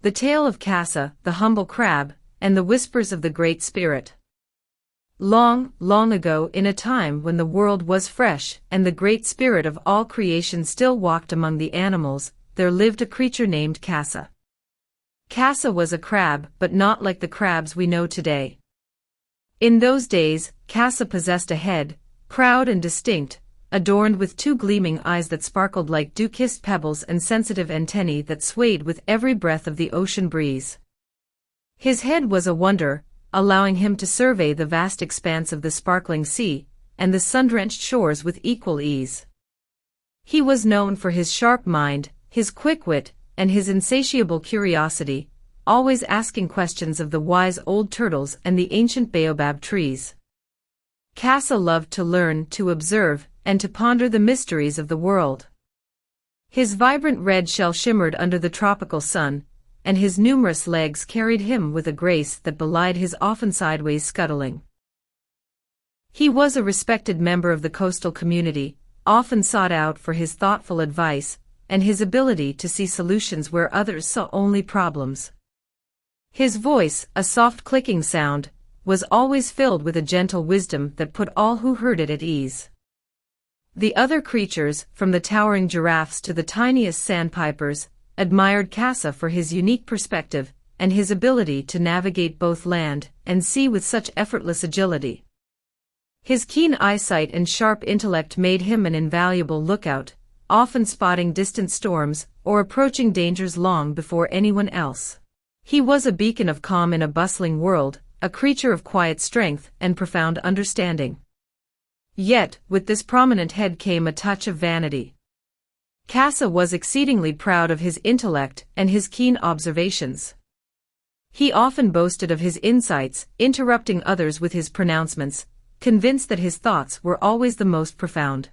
The tale of Kasa, the humble crab, and the whispers of the Great Spirit. Long, long ago, in a time when the world was fresh and the Great Spirit of all creation still walked among the animals, there lived a creature named Kasa. Kasa was a crab, but not like the crabs we know today. In those days, Kasa possessed a head, proud and distinct, adorned with two gleaming eyes that sparkled like dew-kissed pebbles and sensitive antennae that swayed with every breath of the ocean breeze. His head was a wonder, allowing him to survey the vast expanse of the sparkling sea and the sun-drenched shores with equal ease. He was known for his sharp mind, his quick wit, and his insatiable curiosity, always asking questions of the wise old turtles and the ancient baobab trees. Kasa loved to learn, to observe, and to ponder the mysteries of the world. His vibrant red shell shimmered under the tropical sun, and his numerous legs carried him with a grace that belied his often sideways scuttling. He was a respected member of the coastal community, often sought out for his thoughtful advice and his ability to see solutions where others saw only problems. His voice, a soft clicking sound, was always filled with a gentle wisdom that put all who heard it at ease. The other creatures, from the towering giraffes to the tiniest sandpipers, admired Kasa for his unique perspective and his ability to navigate both land and sea with such effortless agility. His keen eyesight and sharp intellect made him an invaluable lookout, often spotting distant storms or approaching dangers long before anyone else. He was a beacon of calm in a bustling world, a creature of quiet strength and profound understanding. Yet, with this prominent head came a touch of vanity. Kasa was exceedingly proud of his intellect and his keen observations. He often boasted of his insights, interrupting others with his pronouncements, convinced that his thoughts were always the most profound.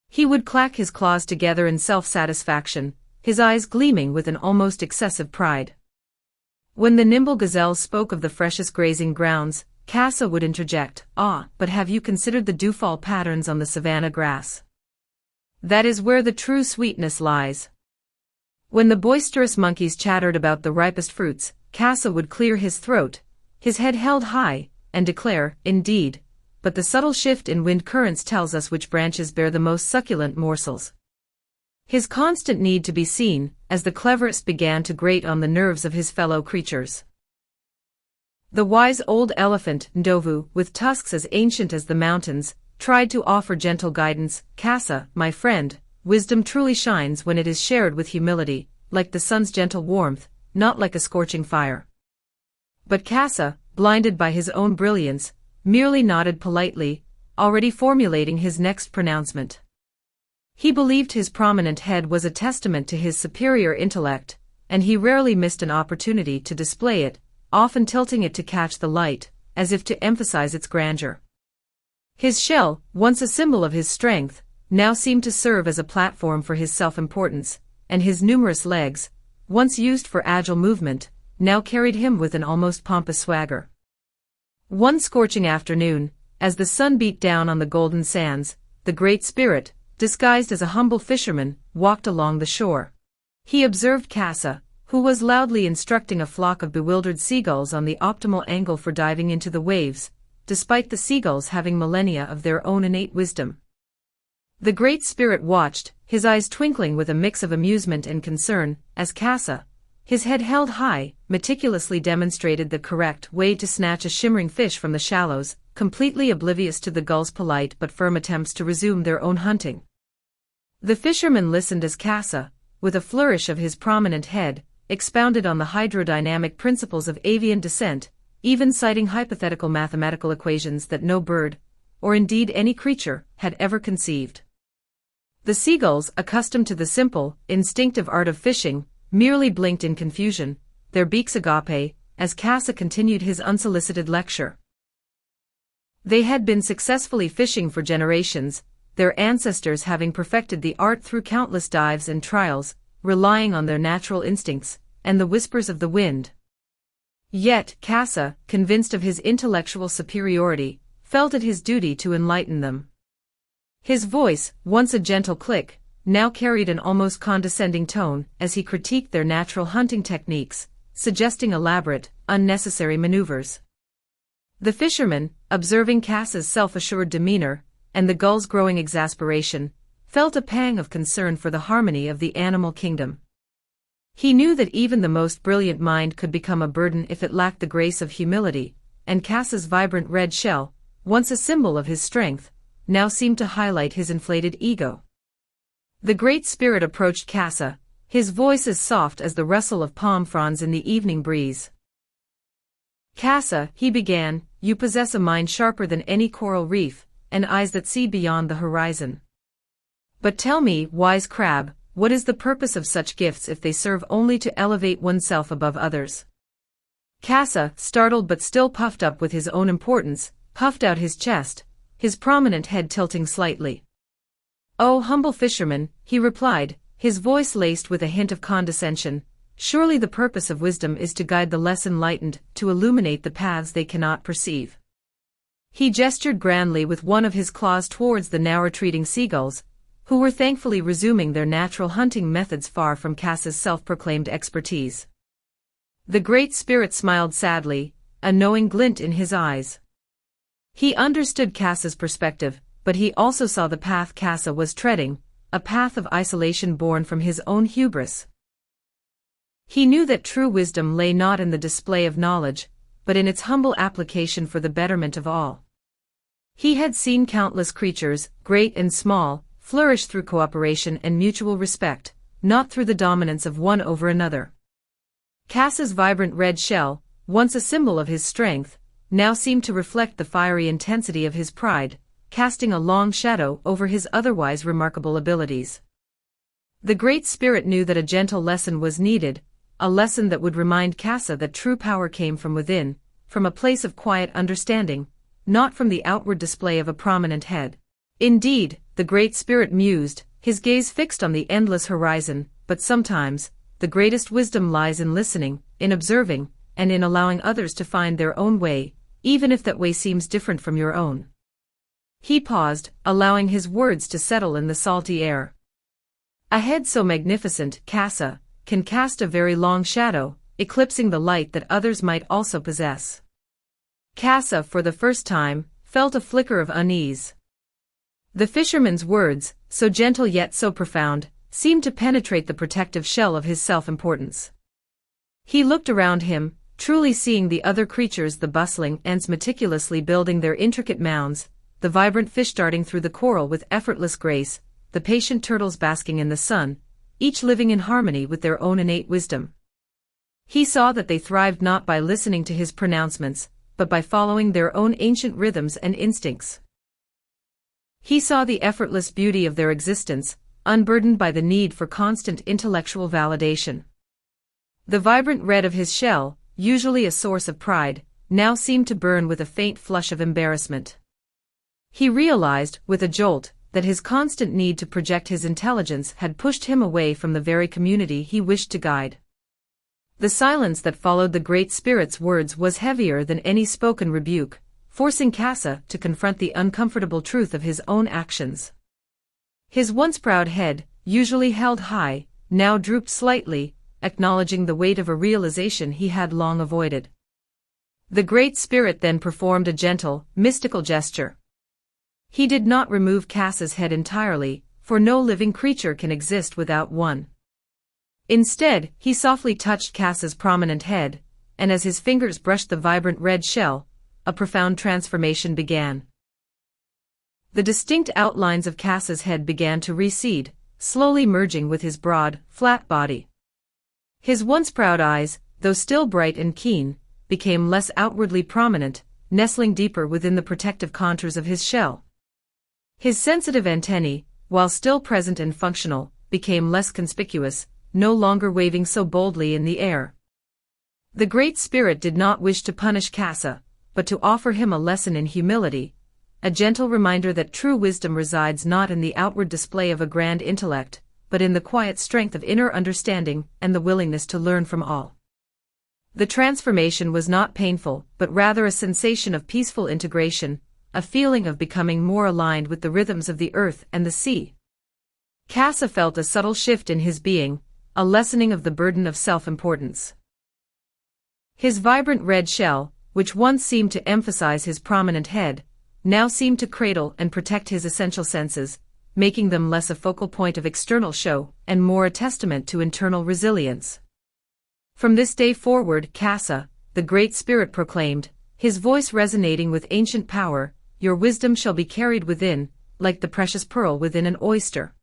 He would clack his claws together in self-satisfaction, his eyes gleaming with an almost excessive pride. When the nimble gazelles spoke of the freshest grazing grounds, Kasa would interject, "Ah, but have you considered the dewfall patterns on the savanna grass? That is where the true sweetness lies." When the boisterous monkeys chattered about the ripest fruits, Kasa would clear his throat, his head held high, and declare, "Indeed, but the subtle shift in wind currents tells us which branches bear the most succulent morsels." His constant need to be seen, as the cleverest, began to grate on the nerves of his fellow creatures. The wise old elephant, Ndovu, with tusks as ancient as the mountains, tried to offer gentle guidance. "Kasa, my friend, wisdom truly shines when it is shared with humility, like the sun's gentle warmth, not like a scorching fire." But Kasa, blinded by his own brilliance, merely nodded politely, already formulating his next pronouncement. He believed his prominent head was a testament to his superior intellect, and he rarely missed an opportunity to display it, often tilting it to catch the light, as if to emphasize its grandeur. His shell, once a symbol of his strength, now seemed to serve as a platform for his self-importance, and his numerous legs, once used for agile movement, now carried him with an almost pompous swagger. One scorching afternoon, as the sun beat down on the golden sands, the Great Spirit, disguised as a humble fisherman, walked along the shore. He observed Kasa, who was loudly instructing a flock of bewildered seagulls on the optimal angle for diving into the waves, despite the seagulls having millennia of their own innate wisdom. The Great Spirit watched, his eyes twinkling with a mix of amusement and concern, as Kasa, his head held high, meticulously demonstrated the correct way to snatch a shimmering fish from the shallows, completely oblivious to the gulls' polite but firm attempts to resume their own hunting. The fisherman listened as Kasa, with a flourish of his prominent head, expounded on the hydrodynamic principles of avian descent, even citing hypothetical mathematical equations that no bird, or indeed any creature, had ever conceived. The seagulls, accustomed to the simple, instinctive art of fishing, merely blinked in confusion, their beaks agape, as Kasa continued his unsolicited lecture. They had been successfully fishing for generations, their ancestors having perfected the art through countless dives and trials, relying on their natural instincts and the whispers of the wind. Yet, Kasa, convinced of his intellectual superiority, felt it his duty to enlighten them. His voice, once a gentle click, now carried an almost condescending tone as he critiqued their natural hunting techniques, suggesting elaborate, unnecessary maneuvers. The fisherman, observing Kasa's self-assured demeanor, and the gull's growing exasperation, felt a pang of concern for the harmony of the animal kingdom. He knew that even the most brilliant mind could become a burden if it lacked the grace of humility, and Kasa's vibrant red shell, once a symbol of his strength, now seemed to highlight his inflated ego. The Great Spirit approached Kasa, his voice as soft as the rustle of palm fronds in the evening breeze. "Kasa," he began, "you possess a mind sharper than any coral reef, and eyes that see beyond the horizon. But tell me, wise crab, what is the purpose of such gifts if they serve only to elevate oneself above others?" Kasa, startled but still puffed up with his own importance, puffed out his chest, his prominent head tilting slightly. "Oh, humble fisherman," he replied, his voice laced with a hint of condescension, "surely the purpose of wisdom is to guide the less enlightened, to illuminate the paths they cannot perceive." He gestured grandly with one of his claws towards the now retreating seagulls, who were thankfully resuming their natural hunting methods far from Kasa's self-proclaimed expertise. The Great Spirit smiled sadly, a knowing glint in his eyes. He understood Kasa's perspective, but he also saw the path Kasa was treading, a path of isolation born from his own hubris. He knew that true wisdom lay not in the display of knowledge, but in its humble application for the betterment of all. He had seen countless creatures, great and small, flourish through cooperation and mutual respect, not through the dominance of one over another. Kasa's vibrant red shell, once a symbol of his strength, now seemed to reflect the fiery intensity of his pride, casting a long shadow over his otherwise remarkable abilities. The Great Spirit knew that a gentle lesson was needed, a lesson that would remind Kasa that true power came from within, from a place of quiet understanding, not from the outward display of a prominent head. Indeed, the Great Spirit mused, his gaze fixed on the endless horizon, but sometimes, the greatest wisdom lies in listening, in observing, and in allowing others to find their own way, even if that way seems different from your own. He paused, allowing his words to settle in the salty air. "A head so magnificent, Kasa, can cast a very long shadow, eclipsing the light that others might also possess." Kasa, for the first time, felt a flicker of unease. The fisherman's words, so gentle yet so profound, seemed to penetrate the protective shell of his self-importance. He looked around him, truly seeing the other creatures, the bustling ants meticulously building their intricate mounds, the vibrant fish darting through the coral with effortless grace, the patient turtles basking in the sun, each living in harmony with their own innate wisdom. He saw that they thrived not by listening to his pronouncements, but by following their own ancient rhythms and instincts. He saw the effortless beauty of their existence, unburdened by the need for constant intellectual validation. The vibrant red of his shell, usually a source of pride, now seemed to burn with a faint flush of embarrassment. He realized, with a jolt, that his constant need to project his intelligence had pushed him away from the very community he wished to guide. The silence that followed the Great Spirit's words was heavier than any spoken rebuke, forcing Kasa to confront the uncomfortable truth of his own actions. His once proud head, usually held high, now drooped slightly, acknowledging the weight of a realization he had long avoided. The Great Spirit then performed a gentle, mystical gesture. He did not remove Kasa's head entirely, for no living creature can exist without one. Instead, he softly touched Kasa's prominent head, and as his fingers brushed the vibrant red shell, a profound transformation began. The distinct outlines of Kasa's head began to recede, slowly merging with his broad, flat body. His once proud eyes, though still bright and keen, became less outwardly prominent, nestling deeper within the protective contours of his shell. His sensitive antennae, while still present and functional, became less conspicuous, no longer waving so boldly in the air. The Great Spirit did not wish to punish Kasa, but to offer him a lesson in humility, a gentle reminder that true wisdom resides not in the outward display of a grand intellect, but in the quiet strength of inner understanding and the willingness to learn from all. The transformation was not painful, but rather a sensation of peaceful integration, a feeling of becoming more aligned with the rhythms of the earth and the sea. Kasa felt a subtle shift in his being, a lessening of the burden of self-importance. His vibrant red shell, which once seemed to emphasize his prominent head, now seemed to cradle and protect his essential senses, making them less a focal point of external show and more a testament to internal resilience. From this day forward, Kasa, the Great Spirit proclaimed, his voice resonating with ancient power, your wisdom shall be carried within, like the precious pearl within an oyster.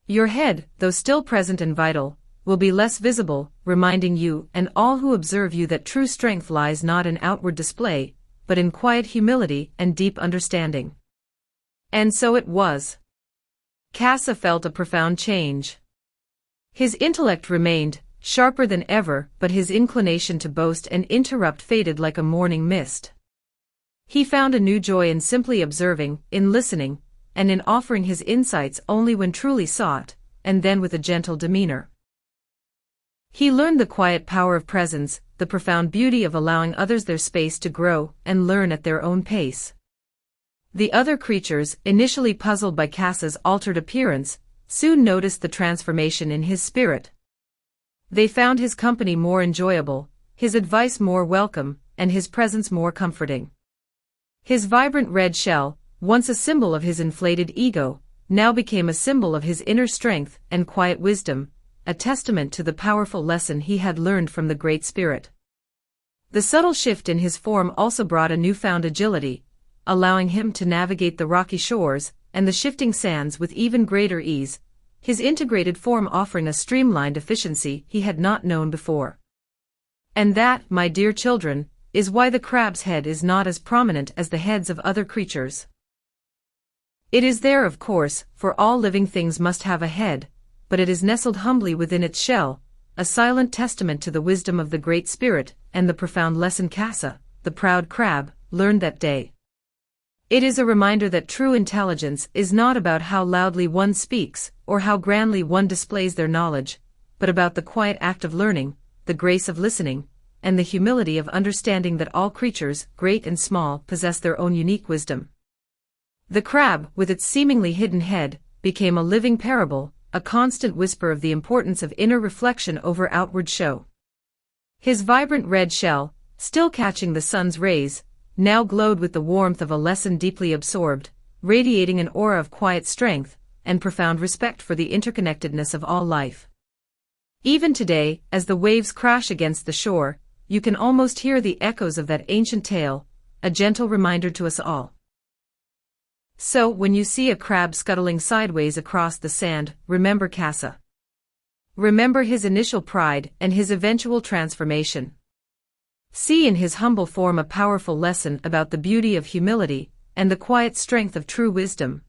Your head, though still present and vital, will be less visible, reminding you and all who observe you that true strength lies not in outward display, but in quiet humility and deep understanding. And so it was. Kasa felt a profound change. His intellect remained, sharper than ever, but his inclination to boast and interrupt faded like a morning mist. He found a new joy in simply observing, in listening, and in offering his insights only when truly sought, and then with a gentle demeanor. He learned the quiet power of presence, the profound beauty of allowing others their space to grow and learn at their own pace. The other creatures, initially puzzled by Kasa's altered appearance, soon noticed the transformation in his spirit. They found his company more enjoyable, his advice more welcome, and his presence more comforting. His vibrant red shell, once a symbol of his inflated ego, now became a symbol of his inner strength and quiet wisdom, a testament to the powerful lesson he had learned from the Great Spirit. The subtle shift in his form also brought a newfound agility, allowing him to navigate the rocky shores and the shifting sands with even greater ease, his integrated form offering a streamlined efficiency he had not known before. And that, my dear children, is why the crab's head is not as prominent as the heads of other creatures. It is there, of course, for all living things must have a head, but it is nestled humbly within its shell, a silent testament to the wisdom of the Great Spirit and the profound lesson Kasa, the proud crab, learned that day. It is a reminder that true intelligence is not about how loudly one speaks or how grandly one displays their knowledge, but about the quiet act of learning, the grace of listening, and the humility of understanding that all creatures, great and small, possess their own unique wisdom. The crab, with its seemingly hidden head, became a living parable, a constant whisper of the importance of inner reflection over outward show. His vibrant red shell, still catching the sun's rays, now glowed with the warmth of a lesson deeply absorbed, radiating an aura of quiet strength and profound respect for the interconnectedness of all life. Even today, as the waves crash against the shore, you can almost hear the echoes of that ancient tale, a gentle reminder to us all. So, when you see a crab scuttling sideways across the sand, remember Kasa. Remember his initial pride and his eventual transformation. See in his humble form a powerful lesson about the beauty of humility and the quiet strength of true wisdom.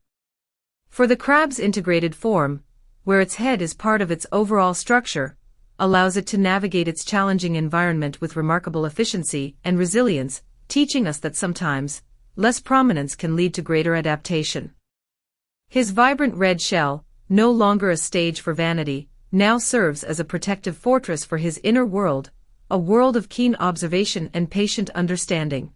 For the crab's integrated form, where its head is part of its overall structure, allows it to navigate its challenging environment with remarkable efficiency and resilience, teaching us that sometimes, less prominence can lead to greater adaptation. His vibrant red shell, no longer a stage for vanity, now serves as a protective fortress for his inner world, a world of keen observation and patient understanding.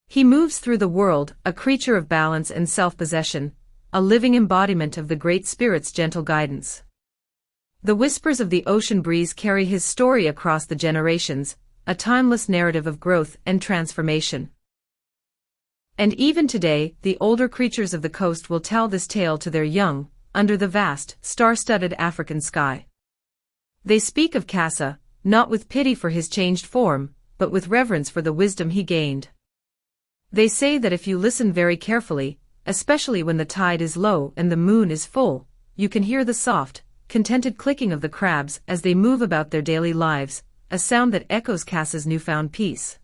He moves through the world, a creature of balance and self-possession, a living embodiment of the Great Spirit's gentle guidance. The whispers of the ocean breeze carry his story across the generations, a timeless narrative of growth and transformation. And even today, the older creatures of the coast will tell this tale to their young, under the vast, star-studded African sky. They speak of Kasa, not with pity for his changed form, but with reverence for the wisdom he gained. They say that if you listen very carefully, especially when the tide is low and the moon is full, you can hear the soft, contented clicking of the crabs as they move about their daily lives, a sound that echoes Kasa's newfound peace.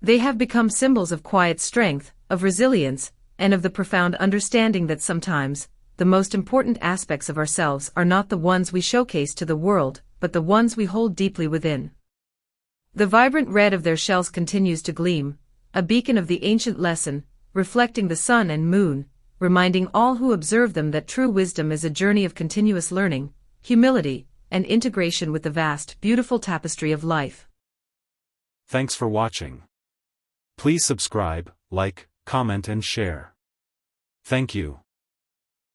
They have become symbols of quiet strength, of resilience, and of the profound understanding that sometimes, the most important aspects of ourselves are not the ones we showcase to the world, but the ones we hold deeply within. The vibrant red of their shells continues to gleam, a beacon of the ancient lesson, reflecting the sun and moon, reminding all who observe them that true wisdom is a journey of continuous learning, humility, and integration with the vast, beautiful tapestry of life. Thanks for watching. Please subscribe, like, comment and share. Thank you.